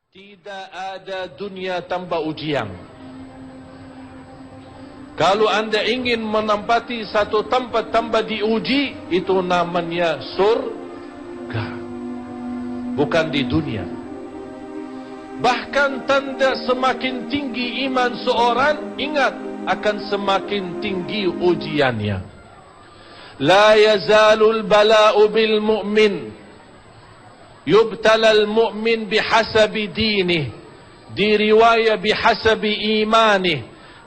Tidak ada dunia tanpa ujian. Kalau anda ingin menempati satu tempat tanpa diuji, itu namanya surga, bukan di dunia. Bahkan tanda semakin tinggi iman seorang, ingat, akan semakin tinggi ujiannya. La yazalul bala'u bil mu'min, يبتلى المؤمن بحسب دينه، دي رواية بحسب إيمانه،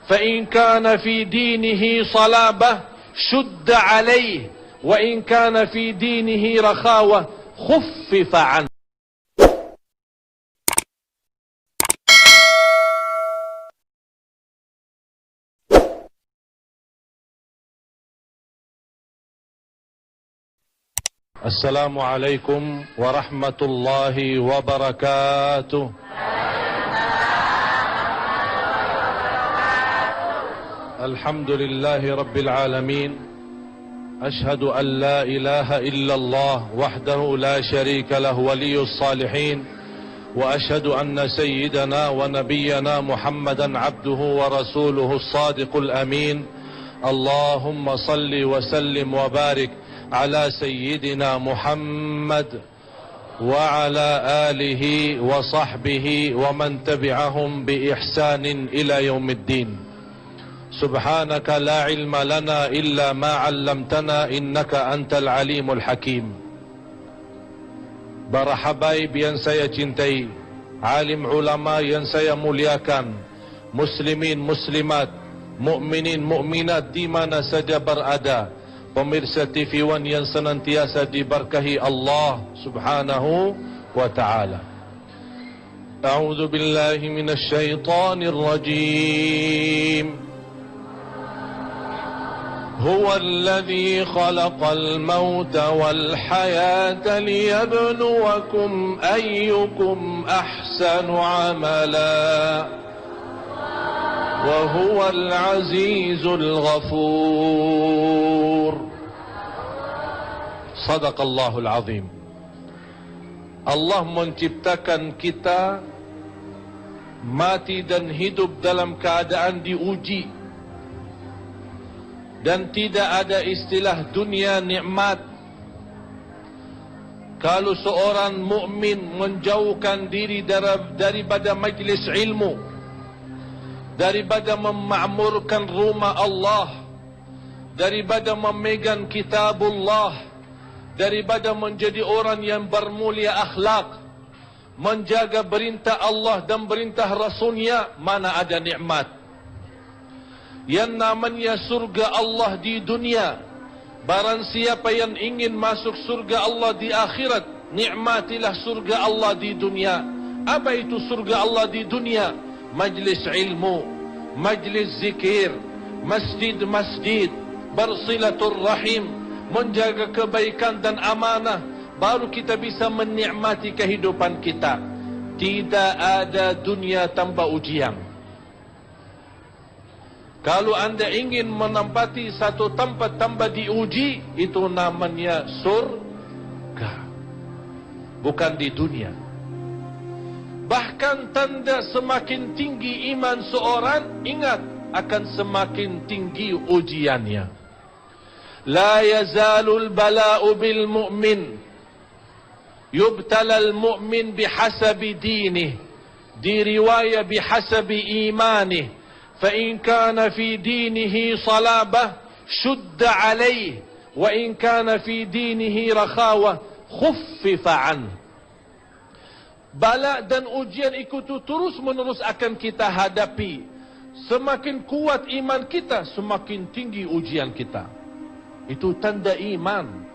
فإن كان في دينه صلابة شد عليه، وإن كان في دينه رخاوة خفف عنه. السلام عليكم ورحمة الله وبركاته. الحمد لله رب العالمين، أشهد أن لا إله إلا الله وحده لا شريك له ولي الصالحين، وأشهد أن سيدنا ونبينا محمدا عبده ورسوله الصادق الأمين. اللهم صل وسلم وبارك على سيدنا محمد وعلى آله وصحبه ومن تبعهم بإحسان إلى يوم الدين. سبحانك لا علم لنا إلا ما علمتنا إنك أنت العليم الحكيم. Para habaib yang saya cintai, alim ulama yang saya muliakan, muslimin muslimat, mukminin mukminat di mana saja berada, pemirsa TV One yang senantiasa diberkahi Allah Subhanahu wa taala. A'udzu billahi minasy syaithanir rajim. Huwa alladhi khalaqal mauta wal hayata liyabluwakum ayyukum ahsanu amala. وهو العزيز الغفور. صدق الله العظيم. Allah menciptakan kita mati dan hidup dalam keadaan diuji, dan tidak ada istilah dunia nikmat. Kalau seorang mukmin menjauhkan diri daripada majlis ilmu, daripada memakmurkan rumah Allah, daripada memegang kitabullah, daripada menjadi orang yang bermulia akhlak, menjaga perintah Allah dan perintah Rasulnya, mana ada nikmat. Yang namanya surga Allah di dunia, barang siapa yang ingin masuk surga Allah di akhirat, nikmatilah surga Allah di dunia. Apa itu surga Allah di dunia? Majlis ilmu, majlis zikir, masjid-masjid, bersilaturrahim, menjaga kebaikan dan amanah, baru kita bisa menikmati kehidupan kita. Tidak ada dunia tanpa ujian. Kalau anda ingin menempati satu tempat tanpa diuji, itu namanya surga, bukan di dunia. Bahkan tanda semakin tinggi iman seorang, ingat, akan semakin tinggi ujiannya. La yazalul bala'u bil mu'min, yubtala al mu'min bihasabi dinih, di riwayah bihasabi imanih, fa in kana fi dinihi salabah shudda alaih, wa in kana fi dinihi rakhawah khuffifa anhu. Bala dan ujian itu terus menerus akan kita hadapi. Semakin kuat iman kita, semakin tinggi ujian kita. Itu tanda iman.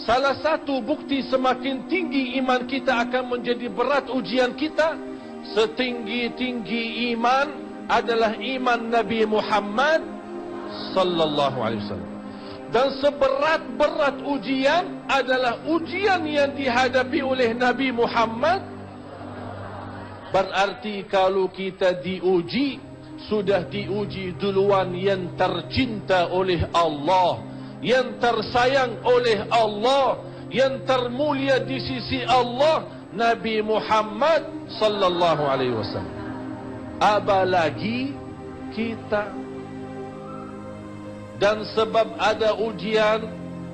Salah satu bukti semakin tinggi iman kita akan menjadi berat ujian kita. Setinggi-tinggi iman adalah iman Nabi Muhammad sallallahu alaihi wasallam. Dan seberat-berat ujian adalah ujian yang dihadapi oleh Nabi Muhammad. Berarti kalau kita diuji, sudah diuji duluan yang tercinta oleh Allah, yang tersayang oleh Allah, yang termulia di sisi Allah, Nabi Muhammad sallallahu alaihi wasallam. Apalagi kita. Dan sebab ada ujian,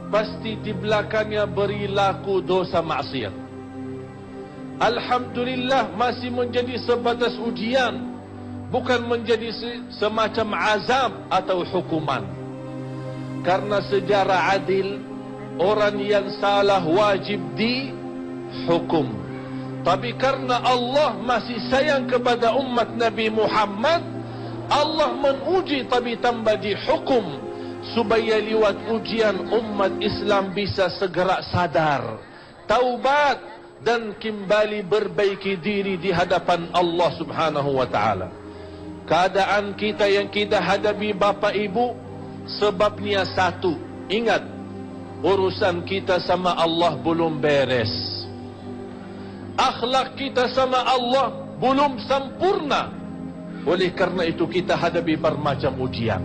pasti di belakangnya berlaku dosa maksiat. Alhamdulillah masih menjadi sebatas ujian, bukan menjadi semacam azab atau hukuman. Karena secara adil, orang yang salah wajib dihukum. Tapi karena Allah masih sayang kepada umat Nabi Muhammad, Allah menguji tapi tambah dihukum, supaya lewat ujian umat Islam bisa segera sadar, taubat dan kembali berbaiki diri di hadapan Allah Subhanahu wa taala. Keadaan kita yang kita hadapi Bapak Ibu, sebabnya satu, ingat, urusan kita sama Allah belum beres. Akhlak kita sama Allah belum sempurna. Oleh karena itu kita hadapi bermacam ujian.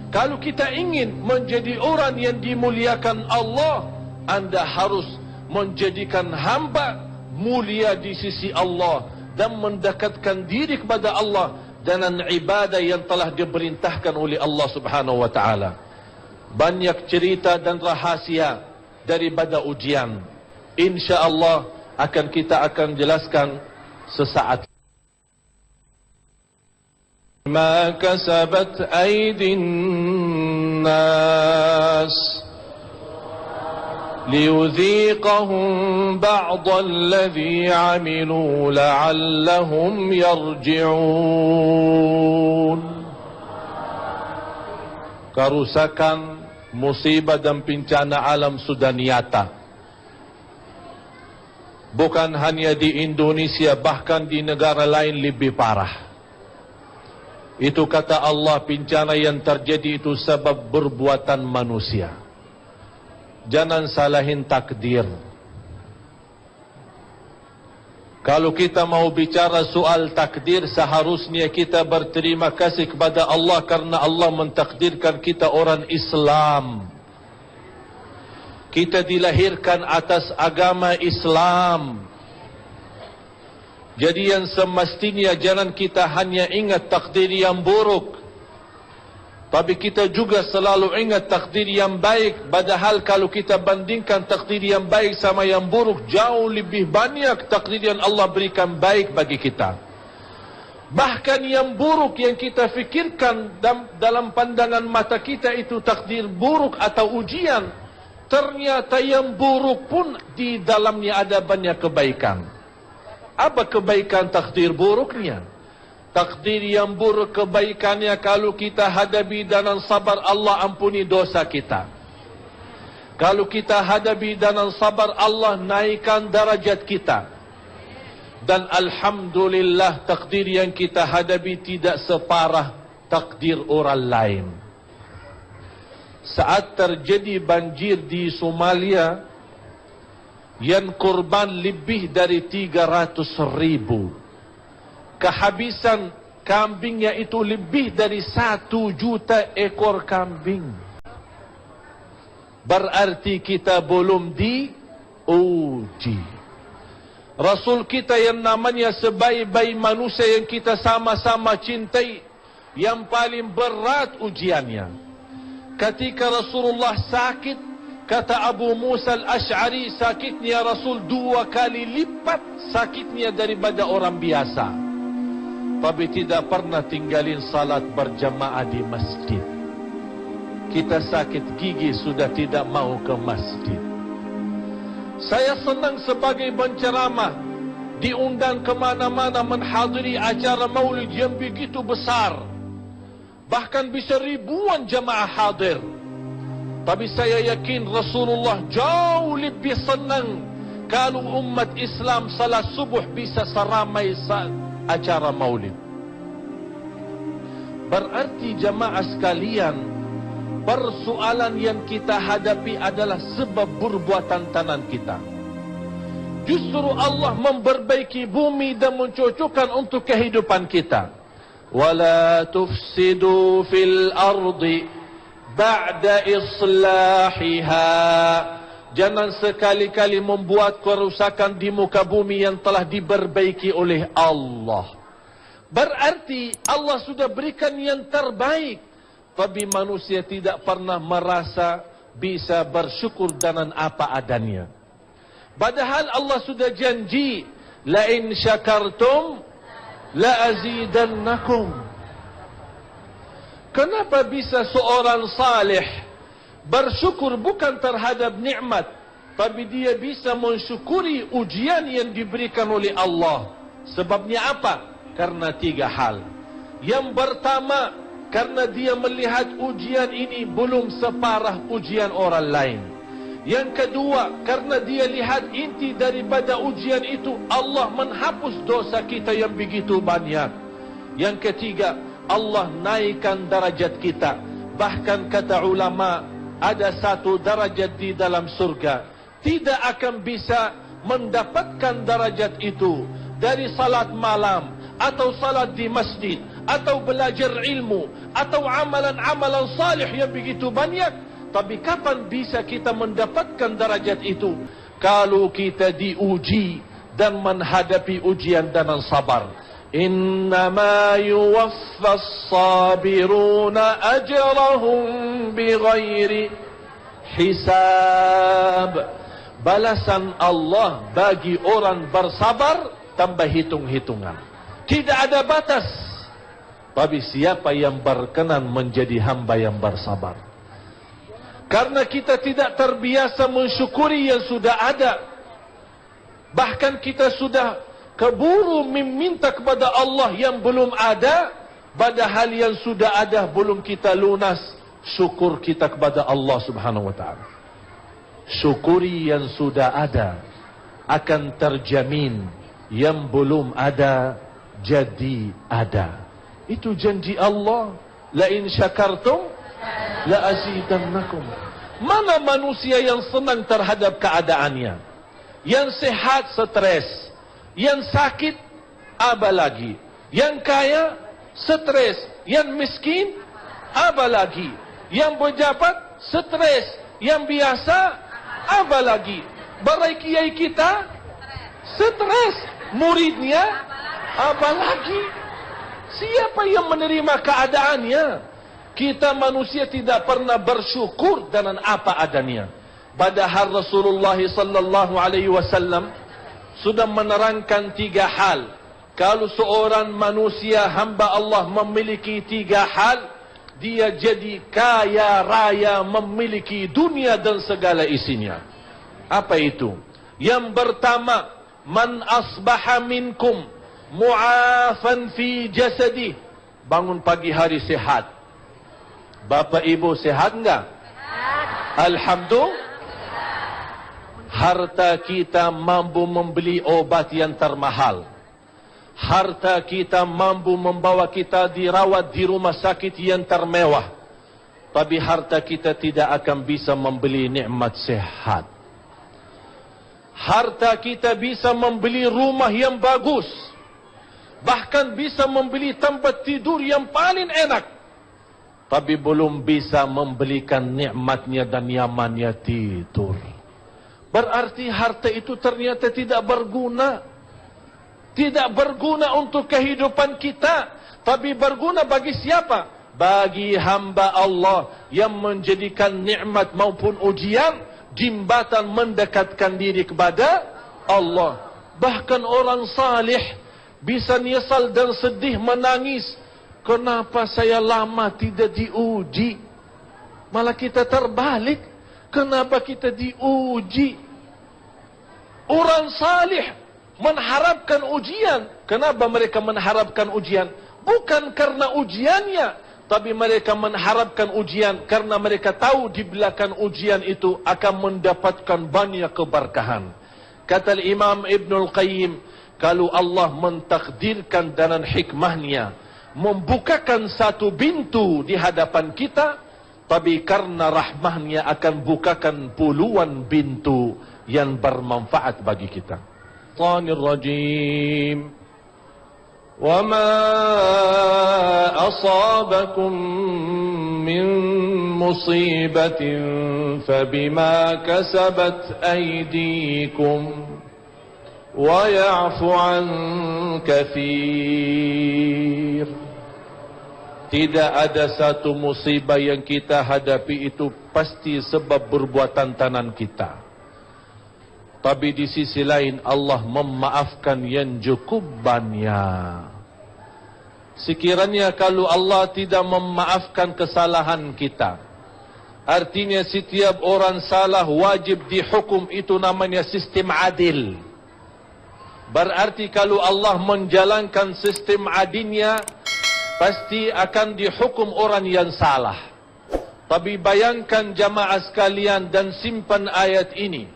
Kalau kita ingin menjadi orang yang dimuliakan Allah, anda harus menjadikan hamba mulia di sisi Allah dan mendekatkan diri kepada Allah dengan ibadah yang telah diperintahkan oleh Allah Subhanahu wa taala. Banyak cerita dan rahasia daripada ujian. Insya-Allah kita akan jelaskan sesaat. ما كسبت أيدي الناس ليذيقهم بعض الذي عملوا لعلهم يرجعون. Kerusakan, musibah dan bencana alam sudah nyata. Bukan hanya di Indonesia, bahkan di negara lain lebih parah. Itu kata Allah, bencana yang terjadi itu sebab perbuatan manusia. Jangan salahin takdir. Kalau kita mau bicara soal takdir, seharusnya kita berterima kasih kepada Allah karena Allah mentakdirkan kita orang Islam. Kita dilahirkan atas agama Islam. Jadi yang semestinya jangan kita hanya ingat takdir yang buruk, tapi kita juga selalu ingat takdir yang baik. Padahal kalau kita bandingkan takdir yang baik sama yang buruk, jauh lebih banyak takdir yang Allah berikan baik bagi kita. Bahkan yang buruk yang kita fikirkan dalam pandangan mata kita itu takdir buruk atau ujian, ternyata yang buruk pun di dalamnya ada banyak kebaikan. Apa kebaikan takdir buruknya? Takdir yang buruk kebaikannya kalau kita hadapi dengan sabar, Allah ampuni dosa kita. Kalau kita hadapi dengan sabar, Allah naikkan darajat kita. Dan alhamdulillah takdir yang kita hadapi tidak separah takdir orang lain. Saat terjadi banjir di Somalia, yang korban lebih dari 300,000. Kehabisan kambingnya itu lebih dari 1 juta ekor kambing. Berarti kita belum diuji. Rasul kita yang namanya sebaik-baik manusia yang kita sama-sama cintai, yang paling berat ujiannya. Ketika Rasulullah sakit, kata Abu Musa al-Ash'ari, sakitnya Rasul 2 kali lipat sakitnya daripada orang biasa. Tapi tidak pernah tinggalin salat berjamaah di masjid. Kita sakit gigi sudah tidak mau ke masjid. Saya senang sebagai penceramah, diundang kemana-mana menghadiri acara maulid yang begitu besar. Bahkan bisa ribuan jamaah hadir. Tapi saya yakin Rasulullah jauh lebih senang kalau umat Islam salat subuh bisa seramai acara maulid. Berarti jamaah sekalian, persoalan yang kita hadapi adalah sebab perbuatan tangan kita. Justru Allah memperbaiki bumi dan mencocokkan untuk kehidupan kita. Wala tufsidu fil ardi بعد إصلاحها Jangan sekali-kali membuat kerusakan di muka bumi yang telah diperbaiki oleh Allah. Berarti Allah sudah berikan yang terbaik. Tapi manusia tidak pernah merasa bisa bersyukur dengan apa adanya. Padahal Allah sudah janji, la in syakartum la azidannakum. Kenapa bisa seorang saleh bersyukur bukan terhadap nikmat, tapi dia bisa mensyukuri ujian yang diberikan oleh Allah? Sebabnya apa? Karena 3 hal. Yang pertama, karena dia melihat ujian ini belum separah ujian orang lain. Yang kedua, karena dia lihat inti daripada ujian itu, Allah menghapus dosa kita yang begitu banyak. Yang ketiga, Allah naikkan darajat kita. Bahkan kata ulama, ada 1 darajat di dalam surga. Tidak akan bisa mendapatkan darajat itu dari salat malam, atau salat di masjid, atau belajar ilmu, atau amalan-amalan salih yang begitu banyak. Tapi kapan bisa kita mendapatkan darajat itu? Kalau kita diuji dan menghadapi ujian dengan sabar. Innama yuwaffas sabiruna ajrahum bighairi hisab. Balasan Allah bagi orang bersabar tanpa hitung-hitungan. Tidak ada batas. Tapi siapa yang berkenan menjadi hamba yang bersabar? Karena kita tidak terbiasa mensyukuri yang sudah ada. Bahkan kita sudah keburu meminta kepada Allah yang belum ada. Padahal yang sudah ada belum kita lunas syukur kita kepada Allah subhanahu wa ta'ala. Syukuri yang sudah ada, akan terjamin yang belum ada jadi ada. Itu janji Allah, la in syakartum la azidannakum. Mana manusia yang senang terhadap keadaannya? Yang sehat stres, yang sakit apa lagi? Yang kaya stres, yang miskin apa lagi? Yang pejabat stres, yang biasa apa lagi? Barai kiai kita stres, muridnya apa lagi? Siapa yang menerima keadaannya? Kita manusia tidak pernah bersyukur dengan apa adanya. Padahal Rasulullah sallallahu alaihi wasallam sudah menerangkan 3 hal. Kalau seorang manusia hamba Allah memiliki 3 hal, dia jadi kaya raya, memiliki dunia dan segala isinya. Apa itu? Yang pertama, man asbaha minkum mu'afan fi jasadi. Bangun pagi hari sehat. Bapak ibu sehat enggak? Alhamdulillah. Harta kita mampu membeli obat yang termahal. Harta kita mampu membawa kita dirawat di rumah sakit yang termewah. Tapi harta kita tidak akan bisa membeli nikmat sehat. Harta kita bisa membeli rumah yang bagus. Bahkan bisa membeli tempat tidur yang paling enak. Tapi belum bisa membelikan nikmatnya dan nyamannya tidur. Berarti harta itu ternyata tidak berguna. Tidak berguna untuk kehidupan kita. Tapi berguna bagi siapa? Bagi hamba Allah yang menjadikan nikmat maupun ujian jembatan mendekatkan diri kepada Allah. Bahkan orang salih bisa nyesal dan sedih menangis. Kenapa saya lama tidak diuji? Malah kita terbalik. Kenapa kita diuji? Orang salih mengharapkan ujian. Kenapa mereka mengharapkan ujian? Bukan karena ujiannya, tapi mereka mengharapkan ujian karena mereka tahu di belakang ujian itu akan mendapatkan banyak keberkahan. Kata Imam Ibnul Qayyim, kalau Allah mentakdirkan dengan hikmahnya membukakan satu pintu di hadapan kita, tapi karena rahmahnya akan bukakan puluhan pintu yang bermanfaat bagi kita. Shaitanir rajim. وما أصابكم من مصيبة فبما كسبت أيديكم ويعفو عن كثير. Tidak ada satu musibah yang kita hadapi itu pasti sebab perbuatan tangan kita. Tapi di sisi lain Allah memaafkan yang cukup banyak. Sekiranya kalau Allah tidak memaafkan kesalahan kita, artinya setiap orang salah wajib dihukum, itu namanya sistem adil. Berarti kalau Allah menjalankan sistem adilnya, pasti akan dihukum orang yang salah. Tapi bayangkan jamaah sekalian dan simpan ayat ini.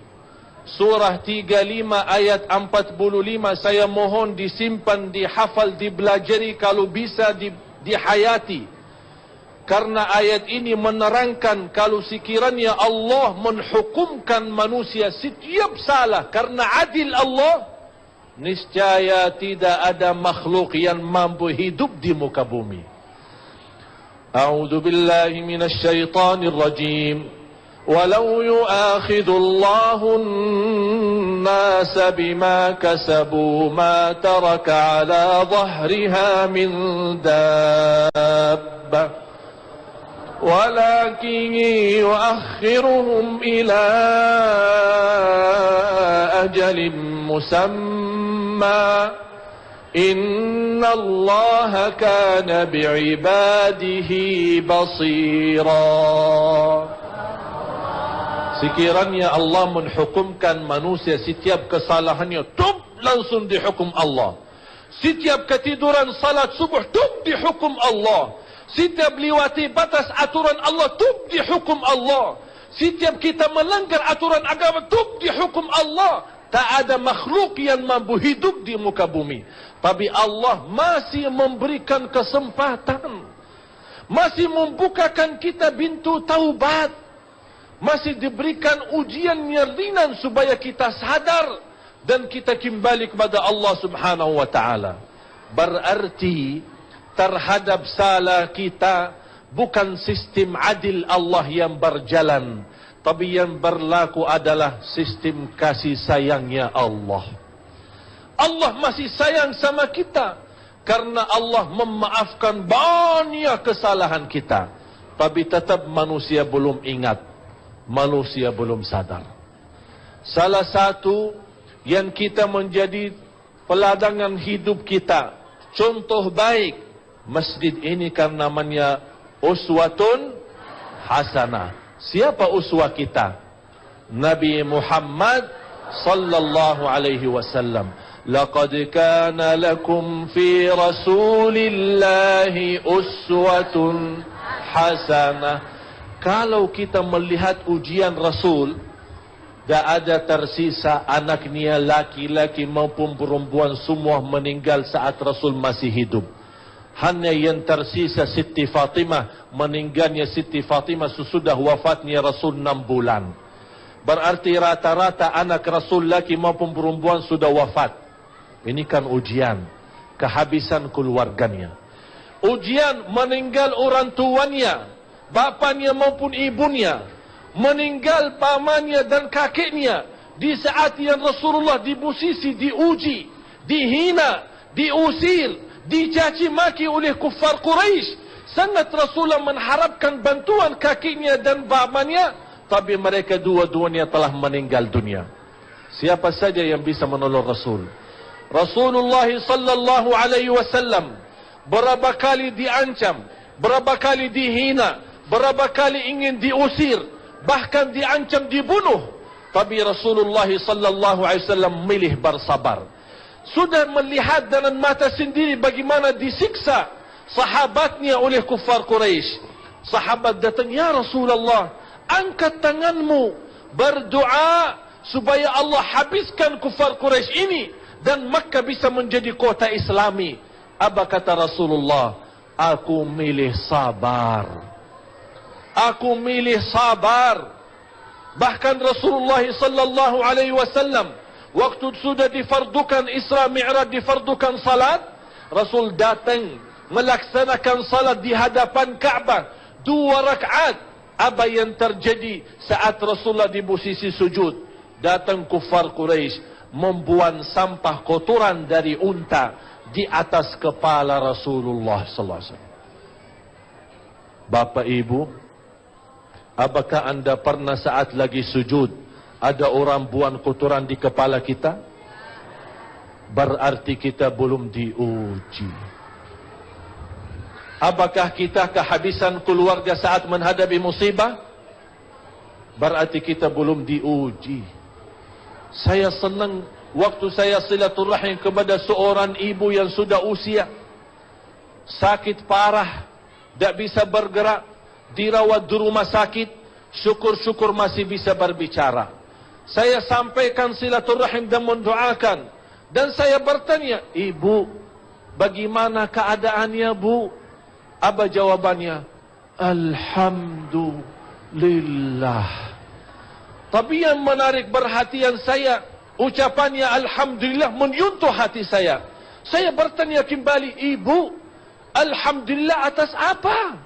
Surah 35 ayat 45, saya mohon disimpan, dihafal, dibelajari, kalau bisa dihayati. Karena ayat ini menerangkan kalau sekiranya Allah menghukumkan manusia setiap salah karena adil Allah, niscaya tidak ada makhluk yang mampu hidup di muka bumi. A'udzu billahi minasy syaithanir rajim. Walau yu'akhidullahu an-nasa bima kasabu ma taraka 'ala dhahriha min dabbah walakin yu'akhiruhum ila ajalin musamma inna Allaha kana bi'ibadihi basira. Sekiranya Allah menghukumkan manusia setiap kesalahannya, tub, langsung dihukum Allah. Setiap ketiduran salat subuh, tub, dihukum Allah. Setiap lewati batas aturan Allah, tub, dihukum Allah. Setiap kita melanggar aturan agama, tub, dihukum Allah. Tak ada makhluk yang mampu hidup di muka bumi. Tapi Allah masih memberikan kesempatan, masih membukakan kita pintu taubat, masih diberikan ujian yang ringan supaya kita sadar dan kita kembali kepada Allah Subhanahu wa taala. Berarti terhadap salah kita bukan sistem adil Allah yang berjalan, tapi yang berlaku adalah sistem kasih sayangnya Allah. Allah masih sayang sama kita karena Allah memaafkan banyak kesalahan kita. Tapi tetap manusia belum ingat, manusia belum sadar. Salah satu yang kita menjadi peladangan hidup kita, contoh baik, masjid ini kan namanya uswatun hasanah. Siapa uswah kita? Nabi Muhammad sallallahu alaihi wasallam. Laqad kana lakum fi Rasulillahi uswatun hasanah. Kalau kita melihat ujian Rasul, tak ada tersisa anaknya laki-laki maupun perempuan, semua meninggal saat Rasul masih hidup. Hanya yang tersisa Siti Fatimah, meninggalnya Siti Fatimah sesudah wafatnya Rasul 6 bulan. Berarti rata-rata anak Rasul laki maupun perempuan sudah wafat. Ini kan ujian, kehabisan keluarganya. Ujian meninggal orang tuanya, bapaknya maupun ibunya, meninggal pamannya dan kakeknya. Di saat yang Rasulullah di posisi diuji, dihina, diusir, dicaci maki oleh kufar Quraisy, sangat Rasulullah mengharapkan bantuan kakeknya dan pamannya, tapi mereka dua-duanya telah meninggal dunia. Siapa saja yang bisa menolong Rasul? Rasulullah sallallahu alaihi wasallam berapa kali diancam, berapa kali dihina, berapa kali ingin diusir, bahkan diancam dibunuh. Tapi Rasulullah sallallahu alaihi wasallam milih bersabar. Sudah melihat dengan mata sendiri bagaimana disiksa sahabatnya oleh kufar Quraisy. Sahabat datang, "Ya Rasulullah, angkat tanganmu, berdoa supaya Allah habiskan kufar Quraisy ini dan Makkah bisa menjadi kota Islami." Apa kata Rasulullah? "Aku milih sabar. Aku milih sabar." Bahkan Rasulullah sallallahu alaihi wasallam waktu sudah difardukan Isra Mi'raj, difardukan salat, Rasul datang melaksanakan salat di hadapan Kaabah 2 rakaat. Apa yang terjadi saat Rasulullah di posisi sujud? Datang kufar Quraisy membuang sampah kotoran dari unta di atas kepala Rasulullah sallallahu alaihi wasallam. Bapak Ibu, apakah anda pernah saat lagi sujud ada orang buang kotoran di kepala kita? Berarti kita belum diuji. Apakah kita kehabisan keluarga saat menghadapi musibah? Berarti kita belum diuji. Saya senang waktu saya silaturahim kepada seorang ibu yang sudah usia, sakit parah, tak bisa bergerak, dirawat di rumah sakit. Syukur-syukur masih bisa berbicara. Saya sampaikan silaturahim dan mendoakan. Dan saya bertanya, ibu, bagaimana keadaannya, Bu? Apa jawabannya? Alhamdulillah. Tapi yang menarik perhatian saya, ucapannya Alhamdulillah menyentuh hati saya. Saya bertanya kembali, ibu, Alhamdulillah atas apa?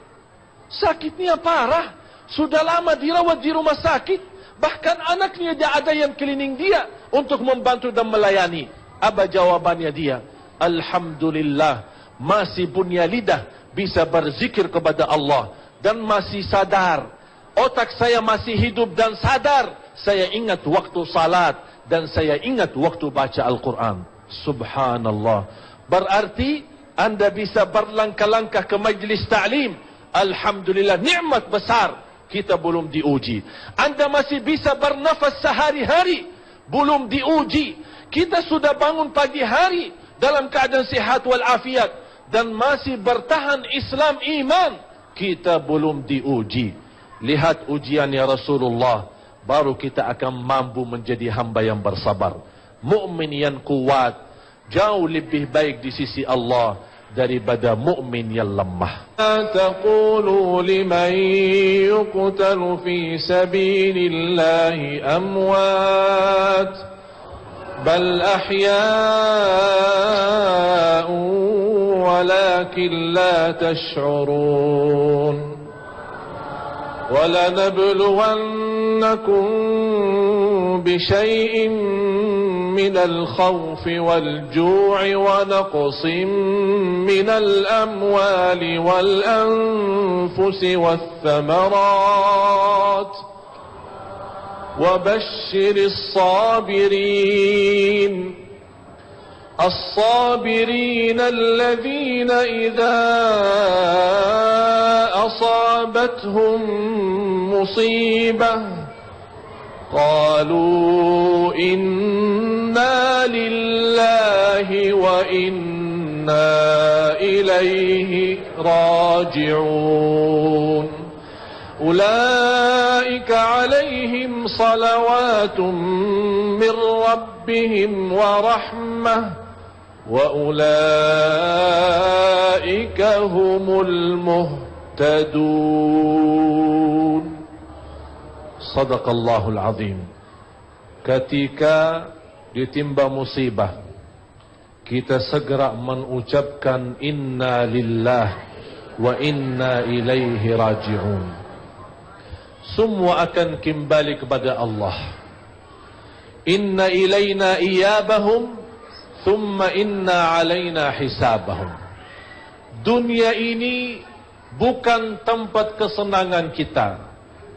Sakitnya parah, sudah lama dirawat di rumah sakit, bahkan anaknya tidak ada yang keliling dia untuk membantu dan melayani. Apa jawabannya dia? Alhamdulillah, masih punya lidah, bisa berzikir kepada Allah, dan masih sadar. Otak saya masih hidup dan sadar. Saya ingat waktu salat, dan saya ingat waktu baca Al-Quran. Subhanallah. Berarti anda bisa berlangkah-langkah ke majlis ta'lim. Alhamdulillah, nikmat besar. Kita belum diuji. Anda masih bisa bernafas sehari-hari, belum diuji. Kita sudah bangun pagi hari dalam keadaan sihat walafiat, dan masih bertahan Islam iman, kita belum diuji. Lihat ujiannya Rasulullah, baru kita akan mampu menjadi hamba yang bersabar. Mukmin yang kuat jauh lebih baik di sisi Allah daripada mukmin yang lemah. Taqulu liman yuqtalu fi sabilillahi amwat bal ahya'un ولكن لا تشعرون ولنبلونكم بشيء من الخوف والجوع ونقص من الأموال والأنفس والثمرات وبشر الصابرين الصابرين الذين إذا أصابتهم مصيبة قالوا إنا لله وإنا إليه راجعون أولئك عليهم صلوات من ربهم ورحمة وَأُولَئِكَ هُمُ الْمُهْتَدُونَ. Sadaqallahul azim. Ketika ditimpa musibah, kita segera mengucapkan inna lillah wa inna ilaihi raji'un. Semua akan kembali kepada Allah. Inna ilaina iyabahum thumma inna alaina hisabahum. Dunia ini bukan tempat kesenangan kita.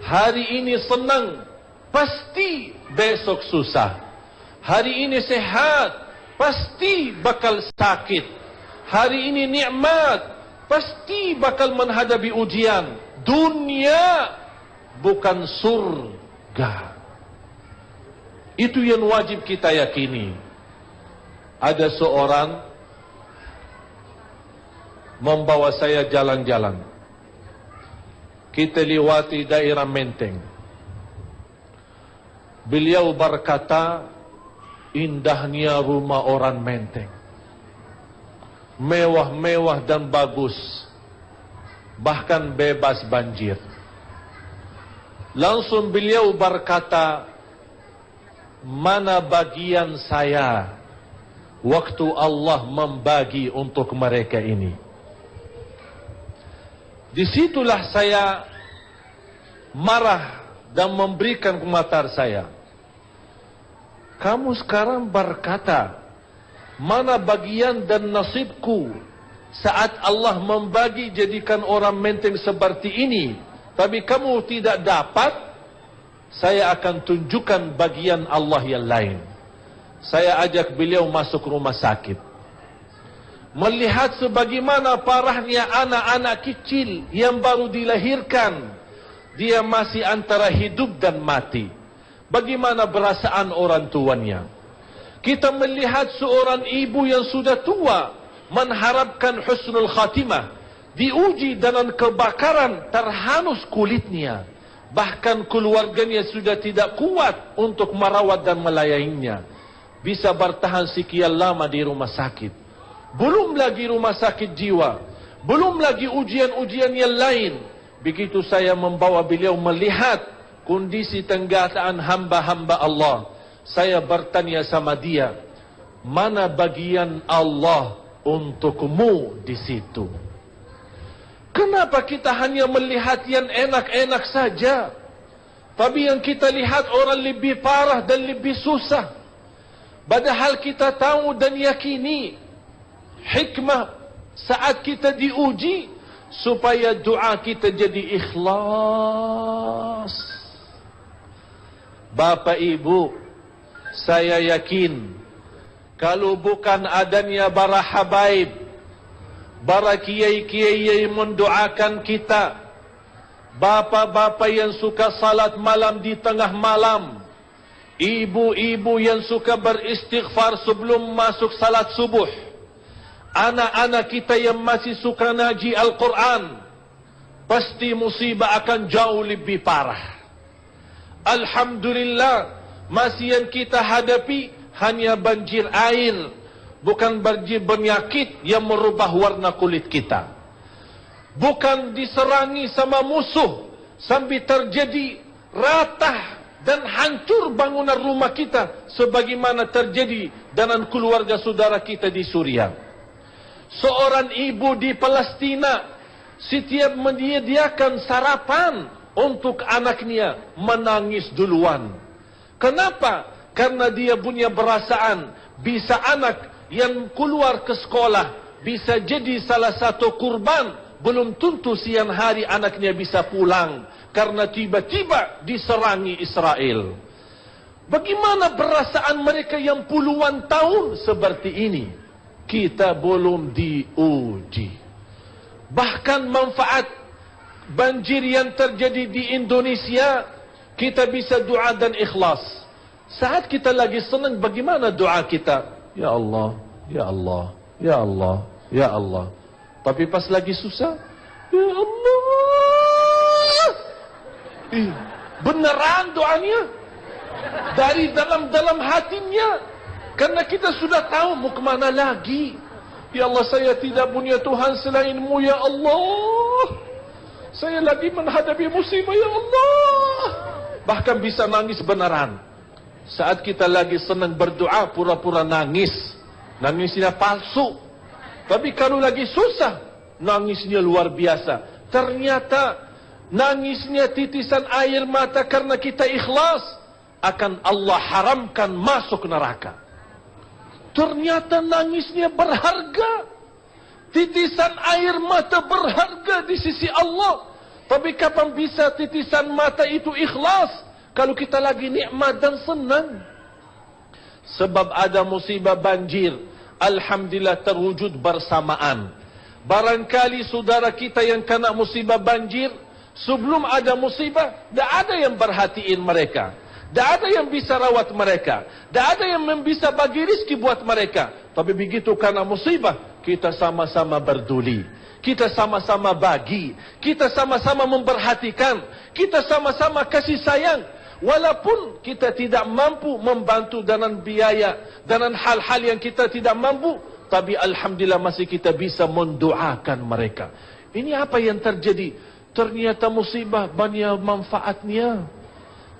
Hari ini senang, pasti besok susah. Hari ini sehat, pasti bakal sakit. Hari ini nikmat, pasti bakal menghadapi ujian. Dunia bukan surga. Itu yang wajib kita yakini. Ada seorang membawa saya jalan-jalan. Kita lewati daerah Menteng. Beliau berkata, indahnya rumah orang Menteng. Mewah-mewah dan bagus. Bahkan bebas banjir. Langsung beliau berkata, mana bagian saya waktu Allah membagi untuk mereka ini. Disitulah saya marah dan memberikan komentar saya. Kamu sekarang berkata, mana bagian dan nasibku saat Allah membagi jadikan orang menteng seperti ini, tapi kamu tidak dapat? Saya akan tunjukkan bagian Allah yang lain. Saya ajak beliau masuk rumah sakit, melihat sebagaimana parahnya anak-anak kecil yang baru dilahirkan. Dia masih antara hidup dan mati. Bagaimana perasaan orang tuanya? Kita melihat seorang ibu yang sudah tua mengharapkan husnul khatimah, diuji dengan kebakaran, terhanus kulitnya. Bahkan keluarganya sudah tidak kuat untuk merawat dan melayaninya. Bisa bertahan sekian lama di rumah sakit. Belum lagi rumah sakit jiwa, belum lagi ujian-ujian yang lain. Begitu saya membawa beliau melihat kondisi tenggataan hamba-hamba Allah, saya bertanya sama dia, mana bagian Allah untukmu di situ? Kenapa kita hanya melihat yang enak-enak saja, tapi yang kita lihat orang lebih parah dan lebih susah? Padahal kita tahu dan yakini hikmah saat kita diuji supaya doa kita jadi ikhlas. Bapak Ibu, saya yakin kalau bukan adanya para habaib, para kiai-kiai yang mendoakan kita, bapak-bapak yang suka salat malam di tengah malam, ibu-ibu yang suka beristighfar sebelum masuk salat subuh, anak-anak kita yang masih suka ngaji Al-Quran, pasti musibah akan jauh lebih parah. Alhamdulillah, masih yang kita hadapi hanya banjir air, bukan banjir penyakit yang merubah warna kulit kita. Bukan diserangi sama musuh sampai terjadi ratah dan hancur bangunan rumah kita sebagaimana terjadi dengan keluarga saudara kita di Suriah. Seorang ibu di Palestina setiap menyediakan sarapan untuk anaknya menangis duluan. Kenapa? Karena dia punya perasaan bisa anak yang keluar ke sekolah bisa jadi salah satu kurban, belum tentu siang hari anaknya bisa pulang karena tiba-tiba diserangi Israel. Bagaimana perasaan mereka yang puluhan tahun seperti ini? Kita belum diuji. Bahkan manfaat banjir yang terjadi di Indonesia, kita bisa doa dan ikhlas. Saat kita lagi senang, bagaimana doa kita? Ya Allah, ya Allah, ya Allah, ya Allah. Tapi pas lagi susah, ya Allah. Beneran doanya dari dalam hatinya. Karena kita sudah tahu mau kemana lagi. Ya Allah, saya tidak punya Tuhan selain-Mu, ya Allah. Saya lagi menghadapi musibah, ya Allah. Bahkan bisa nangis beneran. Saat kita lagi senang berdoa, pura-pura nangis. Nangisnya palsu. Tapi kalau lagi susah, nangisnya luar biasa. Ternyata nangisnya titisan air mata karena kita ikhlas, akan Allah haramkan masuk neraka. Ternyata nangisnya berharga. Titisan air mata berharga di sisi Allah. Tapi kapan bisa titisan mata itu ikhlas? Kalau kita lagi nikmat dan senang. Sebab ada musibah banjir, alhamdulillah terwujud bersamaan. Barangkali saudara kita yang kena musibah banjir, sebelum ada musibah, tidak ada yang perhatiin mereka. Tidak ada yang bisa rawat mereka. Tidak ada yang bisa bagi rezeki buat mereka. Tapi begitu karena musibah, kita sama-sama berduli. Kita sama-sama bagi. Kita sama-sama memperhatikan. Kita sama-sama kasih sayang. Walaupun kita tidak mampu membantu dengan biaya, dengan hal-hal yang kita tidak mampu, tapi alhamdulillah masih kita bisa mendoakan mereka. Ini apa yang terjadi? Ternyata musibah banyak manfaatnya.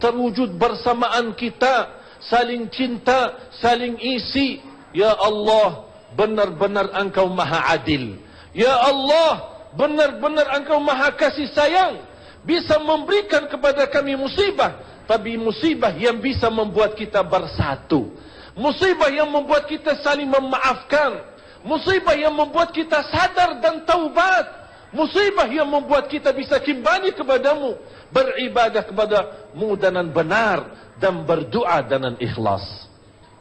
Terwujud bersamaan kita, saling cinta, saling isi. Ya Allah, benar-benar Engkau maha adil. Ya Allah, benar-benar Engkau maha kasih sayang, bisa memberikan kepada kami musibah, tapi musibah yang bisa membuat kita bersatu, musibah yang membuat kita saling memaafkan, musibah yang membuat kita sadar dan taubat, musibah yang membuat kita bisa kembali kepadamu, beribadah kepadamu dengan benar, dan berdoa dengan ikhlas.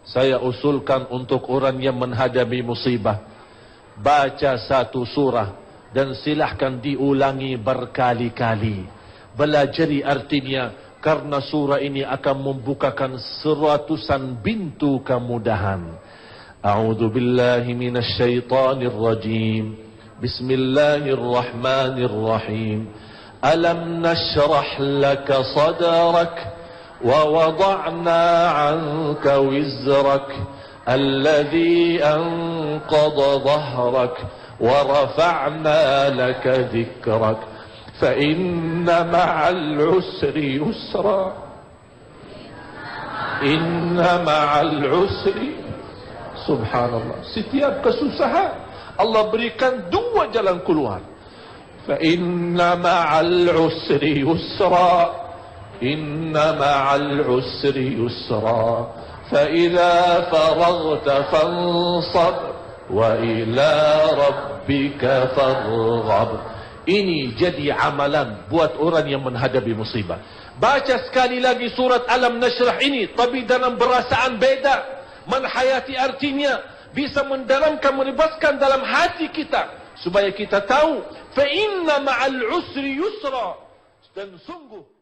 Saya usulkan untuk orang yang menghadapi musibah, baca satu surah dan silahkan diulangi berkali-kali. Belajari artinya, karena surah ini akan membukakan seratusan pintu kemudahan. A'udzu billahi minasy syaithanir rajim. Bismillahirrahmanirrahim. Alam nashrah laka sadrak ووضعنا عنك وزرك الذي أنقض ظهرك ورفعنا لك ذكرك فإن مع العسر يسرا إن مع العسر Subhanallah. Setiap kesusahan Allah berikan dua jalan keluar. فإن مع العسر يسرا إن مع العسر يسرا فإذا فرغت فانصب وإلى ربك فارغب. Ini jadi amalan buat orang yang menghadapi musibah. Baca sekali lagi surat Alam Nashrah ini, tapi dalam perasaan beda, menhayati artinya, bisa mendalamkan, menebaskan dalam hati kita, supaya kita tahu fa inna ma'al usri yusra, dan sungguh